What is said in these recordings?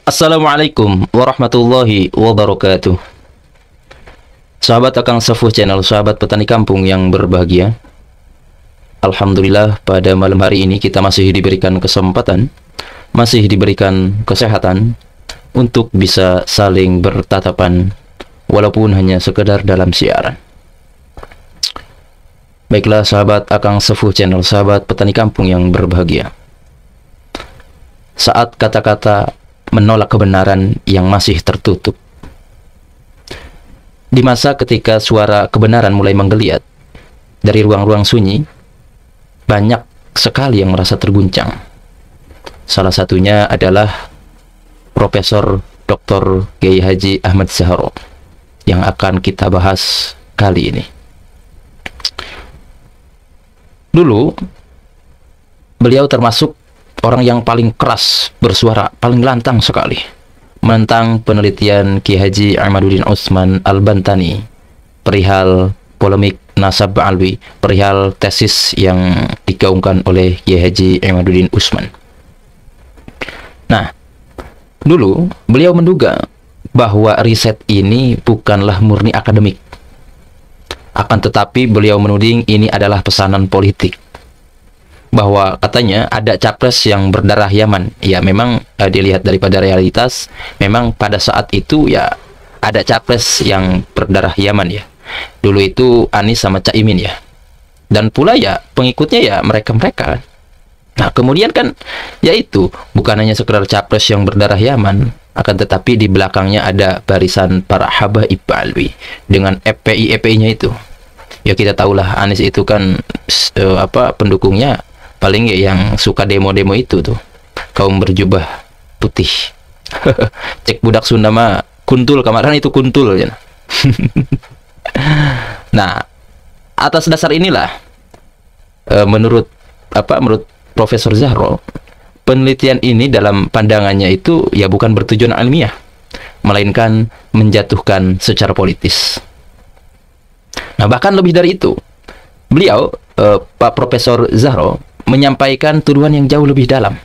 Assalamualaikum warahmatullahi wabarakatuh. Sahabat Akang Sefuh Channel, sahabat petani kampung yang berbahagia. Alhamdulillah pada malam hari ini kita masih diberikan kesempatan, masih diberikan kesehatan untuk bisa saling bertatapan walaupun hanya sekedar dalam siaran. Baiklah sahabat Akang Sefuh Channel, sahabat petani kampung yang berbahagia. Saat kata-kata menolak kebenaran yang masih tertutup, di masa ketika suara kebenaran mulai menggeliat dari ruang-ruang sunyi, banyak sekali yang merasa terguncang. Salah satunya adalah Profesor Dr. Kiai Haji Ahmad Zahro yang akan kita bahas kali ini. Dulu beliau termasuk orang yang paling keras bersuara, paling lantang sekali menentang penelitian Kiai Haji Ahmaduddin Utsman Al-Bantani perihal polemik nasab alwi, perihal tesis yang digaungkan oleh Kiai Haji Ahmaduddin Utsman. Nah, dulu beliau menduga bahwa riset ini bukanlah murni akademik. Akan tetapi beliau menuding ini adalah pesanan politik. Bahwa katanya ada capres yang berdarah Yaman. Ya memang dilihat daripada realitas, memang pada saat itu ya ada capres yang berdarah Yaman ya. Dulu itu Anies sama Caimin ya. Dan pula ya pengikutnya ya mereka-mereka. Nah kemudian kan yaitu bukan hanya sekedar capres yang berdarah Yaman, akan tetapi di belakangnya ada barisan para habaib alwi dengan FPI-FPI-nya itu. Ya kita tahulah Anies itu kan pendukungnya paling ya yang suka demo-demo itu tuh, kaum berjubah putih. Cek budak Sunda mah kuntul, kamaran itu kuntul ya. Nah, atas dasar inilah menurut Profesor Zahro, penelitian ini dalam pandangannya itu ya bukan bertujuan ilmiah, melainkan menjatuhkan secara politis. Nah, bahkan lebih dari itu, beliau Pak Profesor Zahro menyampaikan tuduhan yang jauh lebih dalam,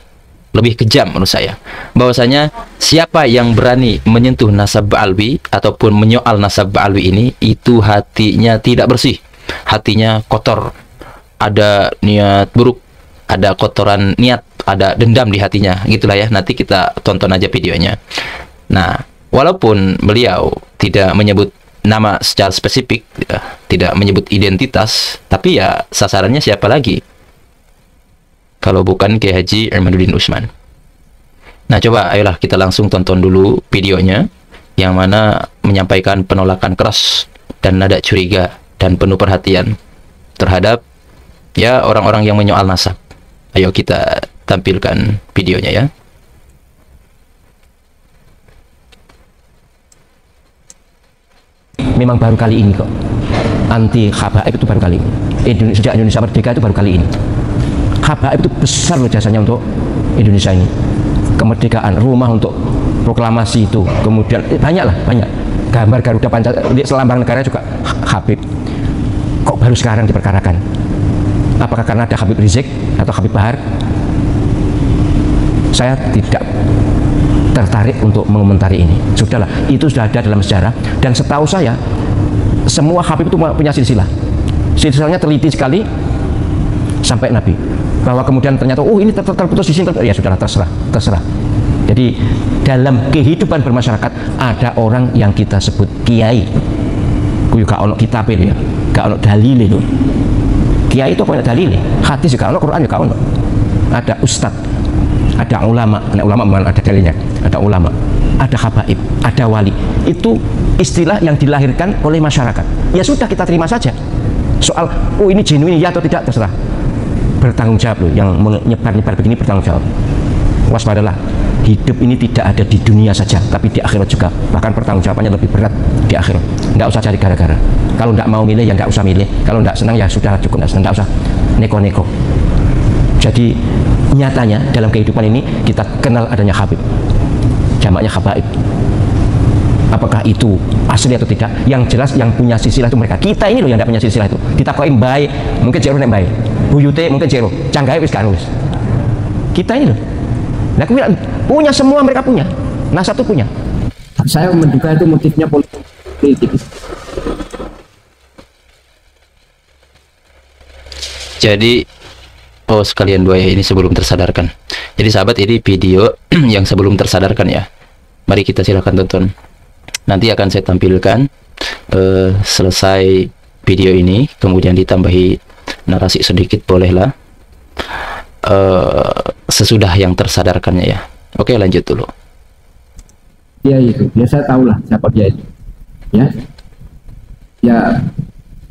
lebih kejam menurut saya, bahwasanya siapa yang berani menyentuh nasab alwi ataupun menyoal nasab alwi ini, itu hatinya tidak bersih, hatinya kotor, ada niat buruk, ada kotoran niat, ada dendam di hatinya, gitulah ya. Nanti kita tonton aja videonya. Nah, walaupun beliau tidak menyebut nama secara spesifik, tidak menyebut identitas, tapi ya sasarannya siapa lagi kalau bukan Kiai Haji Ahmaduddin Utsman. Nah coba ayolah kita langsung tonton dulu videonya, yang mana menyampaikan penolakan keras dan nada curiga dan penuh perhatian terhadap ya orang-orang yang menyoal nasab. Ayo kita tampilkan videonya ya. Memang baru kali ini kok anti habaib, itu baru kali ini. Sejak Indonesia merdeka itu baru kali ini. Habaib itu besar loh jasanya untuk Indonesia ini. Kemerdekaan, rumah untuk proklamasi itu, kemudian banyak gambar Garuda Pancasila, selambang negara juga Habib. Kok baru sekarang diperkarakan? Apakah karena ada Habib Rizik atau Habib Bahar? Saya tidak tertarik untuk mengomentari ini. Sudahlah, itu sudah ada dalam sejarah, dan setahu saya semua Habib itu punya silsilah. Silsilahnya teliti sekali sampai Nabi. Bahwa kemudian ternyata ini terputus di sini, ya sudahlah, terserah. Jadi dalam kehidupan bermasyarakat ada orang yang kita sebut kiai. Kuwi gak ono kitab ya, gak ono dalil itu. Kiai itu punya dalil, hadis juga ono, Quran juga ono. Ada ustad, ada ulama, memang ada dalilnya, ada ulama, ada habaib, ada wali. Itu istilah yang dilahirkan oleh masyarakat. Ya sudah, kita terima saja. Soal ini genuine ya atau tidak, terserah. Bertanggung jawab loh, yang menyebar-nyebar begini bertanggung jawab. Waspadalah, hidup ini tidak ada di dunia saja, tapi di akhirat juga. Bahkan pertanggung jawabannya lebih berat di akhirat. Nggak usah cari gara-gara. Kalau nggak mau milih ya nggak usah milih. Kalau nggak senang ya sudah, cukup, nggak usah neko-neko. Jadi nyatanya dalam kehidupan ini kita kenal adanya Habib, jamaknya habaib. Apakah itu asli atau tidak? Yang jelas yang punya silsilah itu mereka. Kita ini loh yang tidak punya silsilah itu. Ditakoki bae, mungkin jero nek bae. Buyute mungkin jero, canggahe wis gak nulis. Kita ini loh. Nah, kemudian punya semua, mereka punya. nasab itu punya. Saya menduga itu motifnya politik. Jadi, oh sekalian dua ya, ini sebelum tersadarkan. Jadi sahabat, ini video yang sebelum tersadarkan ya. Mari kita silakan tonton. Nanti akan saya tampilkan selesai video ini, kemudian ditambahi narasi sedikit, bolehlah. Sesudah yang tersadarkannya ya. Oke, lanjut dulu. Dia itu, ya saya tahu lah siapa dia itu.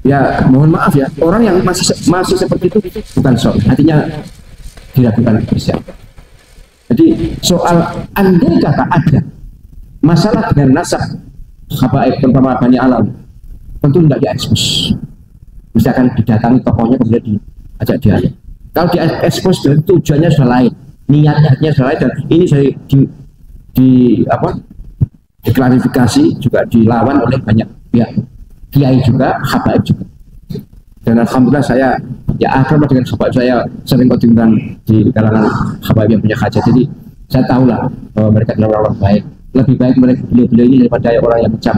Ya, mohon maaf ya, orang yang masih seperti itu bukan sok, artinya dilakukan persiapan. Jadi soal andai kata ada masalah dengan nasab habaib terutama Bani Alam, tentu tidak diekspos. Misalkan didatangi tokohnya kemudian diajak dialog. Kalau diekspos tujuannya sudah lain, niatnya sudah lain, dan ini saya diklarifikasi juga dilawan oleh banyak pihak, kiai juga, habaib juga. Dan alhamdulillah saya ya akrab dengan habaib, saya sering bertindang di kalangan habaib yang punya hajat. Jadi saya tahulah bahwa mereka adalah orang baik. Lebih baik mereka beliau ini daripada orang yang macam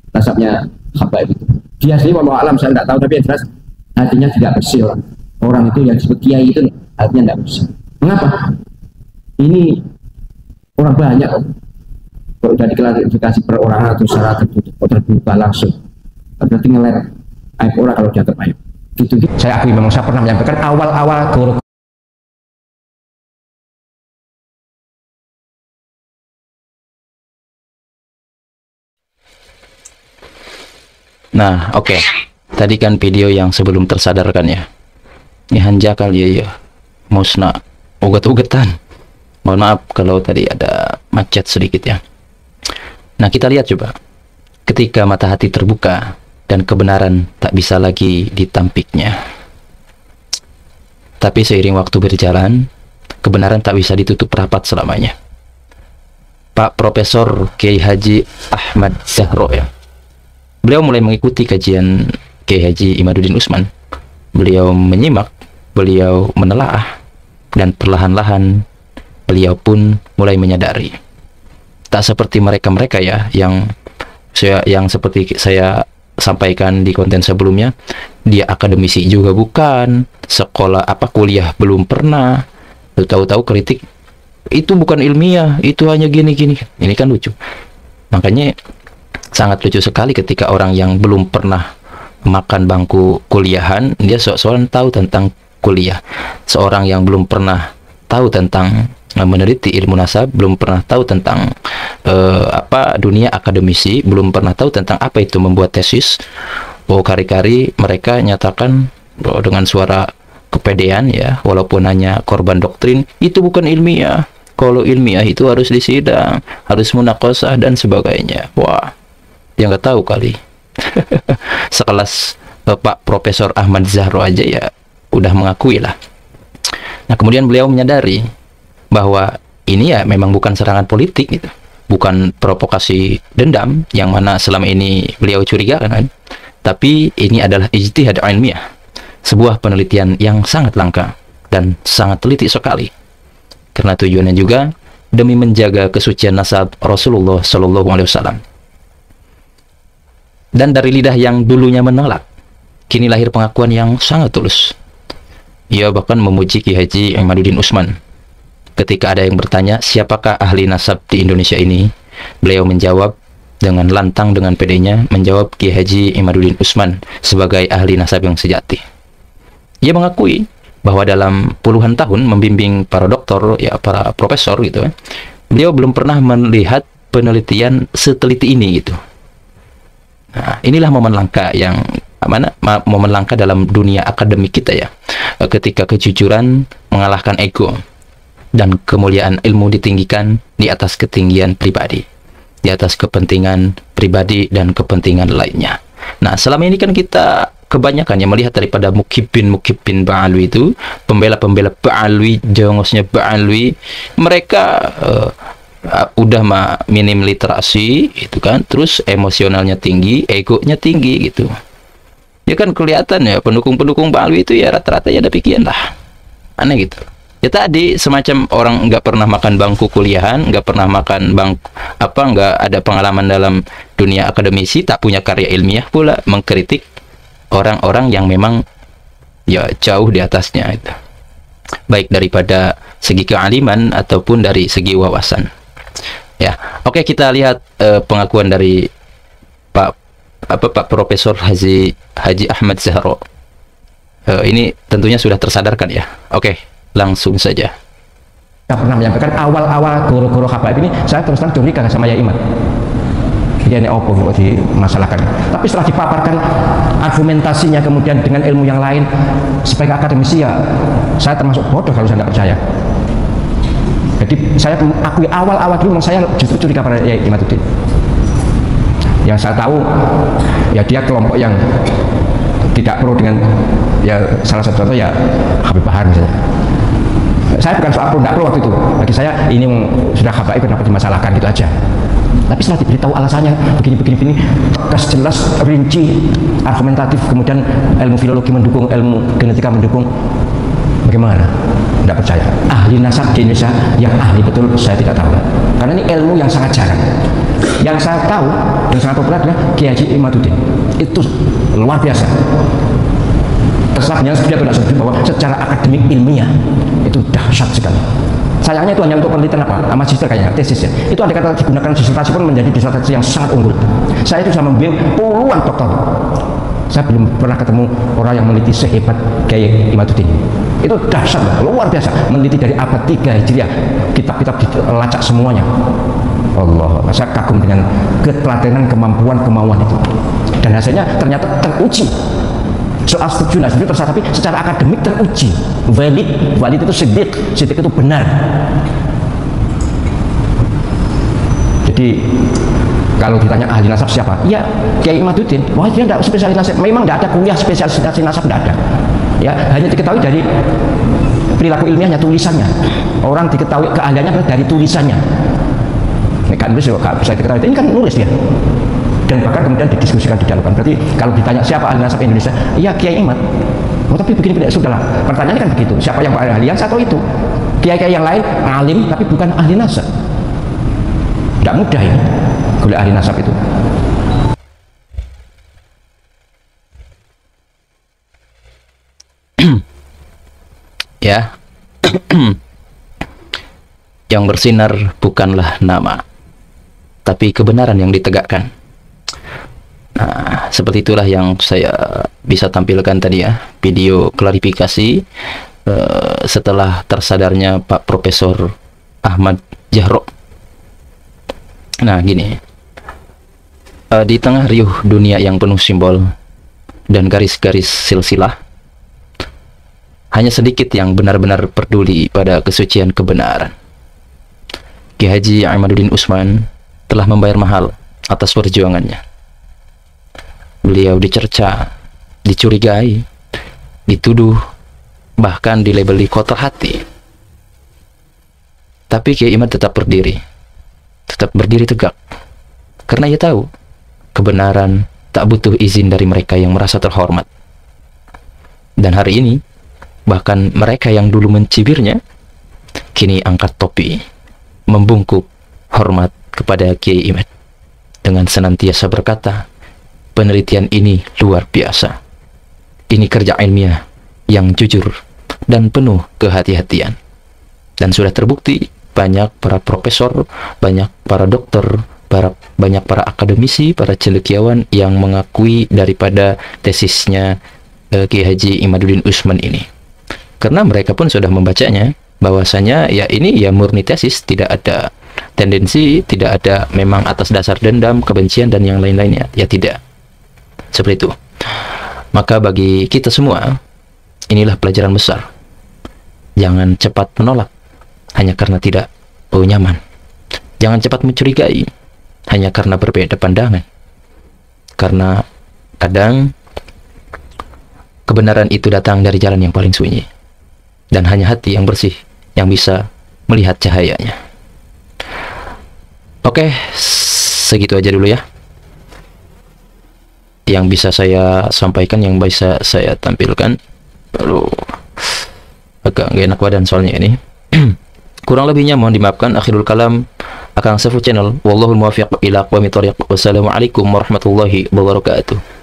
nasabnya habaib itu. Dia sendiri wallahu alam saya tidak tahu, tapi yang jelas hatinya tidak bersih orang. Orang itu yang disebut kiai itu hatinya tidak bersih. Mengapa? Ini orang banyak kalau sudah diklarifikasi perorangan atau secara terbuka langsung, berarti ngeler aib orang kalau dianggap aib. Gitu. Saya akui memang saya pernah menyampaikan awal-awal guru. Nah, oke. Tadi kan video yang sebelum tersadarkan ya. Ini hanja kali ya. Musna, uget-ugetan. Mohon maaf kalau tadi ada macet sedikit ya. Nah, kita lihat coba. Ketika mata hati terbuka dan kebenaran tak bisa lagi ditampiknya. Tapi seiring waktu berjalan, kebenaran tak bisa ditutup rapat selamanya. Pak Profesor Kiai Haji Ahmad Zahro ya. Beliau mulai mengikuti kajian Kiai Haji Imaduddin Utsman. Beliau menyimak, beliau menelaah, dan perlahan-lahan beliau pun mulai menyadari. Tak seperti mereka-mereka ya yang seperti saya sampaikan di konten sebelumnya, dia akademisi juga bukan, sekolah kuliah belum pernah, tahu-tahu kritik itu bukan ilmiah, itu hanya gini-gini. Ini kan lucu. Makanya sangat lucu sekali ketika orang yang belum pernah makan bangku kuliahan, dia sok-sokan tahu tentang kuliah. Seorang yang belum pernah tahu tentang meneliti ilmu nasab, belum pernah tahu tentang dunia akademisi, belum pernah tahu tentang apa itu membuat tesis. Oh, kari-kari mereka nyatakan dengan suara kepedean ya, walaupun hanya korban doktrin, itu bukan ilmiah. Kalau ilmiah itu harus disidang, harus munaqashah dan sebagainya. Wah, dia nggak tahu kali. Sekelas Pak Profesor Ahmad Zahro aja ya udah mengakui lah. Nah, kemudian beliau menyadari bahwa ini ya memang bukan serangan politik gitu, bukan provokasi dendam yang mana selama ini beliau curigakan kan, tapi ini adalah ijtihad ilmiah, sebuah penelitian yang sangat langka dan sangat teliti sekali, karena tujuannya juga demi menjaga kesucian nasab Rasulullah Shallallahu Alaihi Wasallam. Dan dari lidah yang dulunya menolak, kini lahir pengakuan yang sangat tulus. Ia bahkan memuji Kiai Haji Imaduddin Utsman. Ketika ada yang bertanya, siapakah ahli nasab di Indonesia ini? Beliau menjawab dengan lantang, dengan pedenya, menjawab Kiai Haji Imaduddin Utsman sebagai ahli nasab yang sejati. Ia mengakui bahwa dalam puluhan tahun membimbing para doktor, ya para profesor gitu, beliau belum pernah melihat penelitian seteliti ini gitu. Nah, inilah momen langka yang momen langka dalam dunia akademik kita ya, ketika kejujuran mengalahkan ego dan kemuliaan ilmu ditinggikan di atas ketinggian pribadi, di atas kepentingan pribadi dan kepentingan lainnya. Nah, selama ini kan kita kebanyakan yang melihat daripada mukibin Ba'alwi itu, pembela-pembela Ba'alwi, jongosnya Ba'alwi, mereka udah minim literasi itu kan, terus emosionalnya tinggi, egonya tinggi gitu. Ya kan kelihatan ya pendukung-pendukung Ba'alwi itu ya rata-rata ya demikian lah. Aneh gitu. Ya tadi semacam orang nggak pernah makan bangku kuliahan, nggak pernah makan nggak ada pengalaman dalam dunia akademisi, tak punya karya ilmiah pula mengkritik orang-orang yang memang ya jauh di atasnya itu, baik daripada segi kealiman ataupun dari segi wawasan. Ya, oke, kita lihat pengakuan dari Pak Profesor Haji Ahmad Zahro. Ini tentunya sudah tersadarkan ya. Oke, langsung saja. Saya pernah menyampaikan awal-awal guru-guru habaib ini, saya terus terang curiga sama Yai Imad. Dia ini opo kok dimasalahkan. Tapi setelah dipaparkan argumentasinya kemudian dengan ilmu yang lain sebagai akademisi, ya saya termasuk bodoh kalau saya tidak percaya. Jadi saya akui awal-awal dulu saya justru curiga pada Yai Imaduddin. Yang saya tahu ya dia kelompok yang tidak pro dengan, ya salah satu contoh ya Habib Bahar misalnya. Saya bukan soal pro tidak pro waktu itu. Bagi saya ini sudah habaib, kenapa dimasalahkan gitu aja. Tapi setelah diberitahu alasannya begini, tegas, jelas, rinci, argumentatif, kemudian ilmu filologi mendukung, ilmu genetika mendukung, bagaimana? Tidak percaya. Ahli nasab di Indonesia yang ahli betul saya tidak tahu, karena ini ilmu yang sangat jarang. Yang saya tahu yang sangat populer adalah Kiai Haji Imaduddin. Itu luar biasa. Terserah dia tidak setuju bahwa secara akademik ilmiah itu dahsyat sekali. Sayangnya itu hanya untuk penelitian magister kayaknya, tesis ya. Itu ada kata digunakan disertasi pun menjadi disertasi yang sangat unggul. Saya itu sama membimbing puluhan doktor. Saya belum pernah ketemu orang yang meneliti sehebat Kiai Imaduddin. Itu dahsyat, luar biasa. Meneliti dari abad 3 Hijriah, kitab-kitab dilacak semuanya. Allah, saya kagum dengan ketelatenan, kemampuan, kemauan itu. Dan hasilnya ternyata teruji. Soal setuju, nah setuju terserah, tapi secara akademik teruji. Valid itu sidik itu benar. Jadi kalau ditanya ahli nasab siapa? Ya Kiai Imaduddin. Wah, dia tidak spesialis nasab. Memang tidak ada kuliah spesialisasi nasab, tidak ada. Ya, hanya diketahui dari perilaku ilmiahnya, tulisannya. Orang diketahui keahliannya dari tulisannya. Ini kan bisa diketahui. Ini kan nulis dia. Dan bahkan kemudian didiskusikan, didialogkan. Berarti kalau ditanya siapa ahli nasab Indonesia, iya Kiai Imad. Oh, tapi begini sudahlah. Pertanyaannya kan begitu. Siapa yang ahli nasab? Atau itu kiai-kiai yang lain alim tapi bukan ahli nasab. Tidak mudah ini oleh ahli nasab itu. Ya. Yang bersinar bukanlah nama, tapi kebenaran yang ditegakkan. Nah, seperti itulah yang saya bisa tampilkan tadi ya, video klarifikasi setelah tersadarnya Pak Profesor Ahmad Zahro. Nah, gini, di tengah riuh dunia yang penuh simbol dan garis-garis silsilah, hanya sedikit yang benar-benar peduli pada kesucian kebenaran. Kiai Haji Imaduddin Utsman telah membayar mahal atas perjuangannya. Beliau dicerca, dicurigai, dituduh, bahkan dilabeli kotor hati. Tapi Kiai Imad tetap berdiri tegak, karena ia tahu kebenaran tak butuh izin dari mereka yang merasa terhormat. Dan hari ini, bahkan mereka yang dulu mencibirnya, kini angkat topi, membungkuk hormat kepada Kiai Imad dengan senantiasa berkata, penelitian ini luar biasa. Ini kerja ilmiah yang jujur dan penuh kehati-hatian. Dan sudah terbukti banyak para profesor, banyak para dokter, banyak para akademisi, para cendekiawan yang mengakui daripada tesisnya Kiai Haji Imaduddin Utsman ini. Karena mereka pun sudah membacanya, bahwasanya ya ini ya murni tesis, tidak ada tendensi, tidak ada memang atas dasar dendam, kebencian dan yang lain-lainnya. Ya tidak. Seperti itu. Maka bagi kita semua, inilah pelajaran besar. Jangan cepat menolak hanya karena tidak nyaman. Jangan cepat mencurigai hanya karena berbeda pandangan. Karena kadang kebenaran itu datang dari jalan yang paling sunyi, dan hanya hati yang bersih yang bisa melihat cahayanya. Oke, segitu aja dulu ya yang bisa saya sampaikan, yang bisa saya tampilkan. Lalu agak nggak enak badan soalnya ini. Kurang lebihnya mohon dimaafkan. Akhirul kalam, Akang Sefu Channel. Wallahul muwaffiq ila aqwamit thoriq. Wassalamualaikum warahmatullahi wabarakatuh.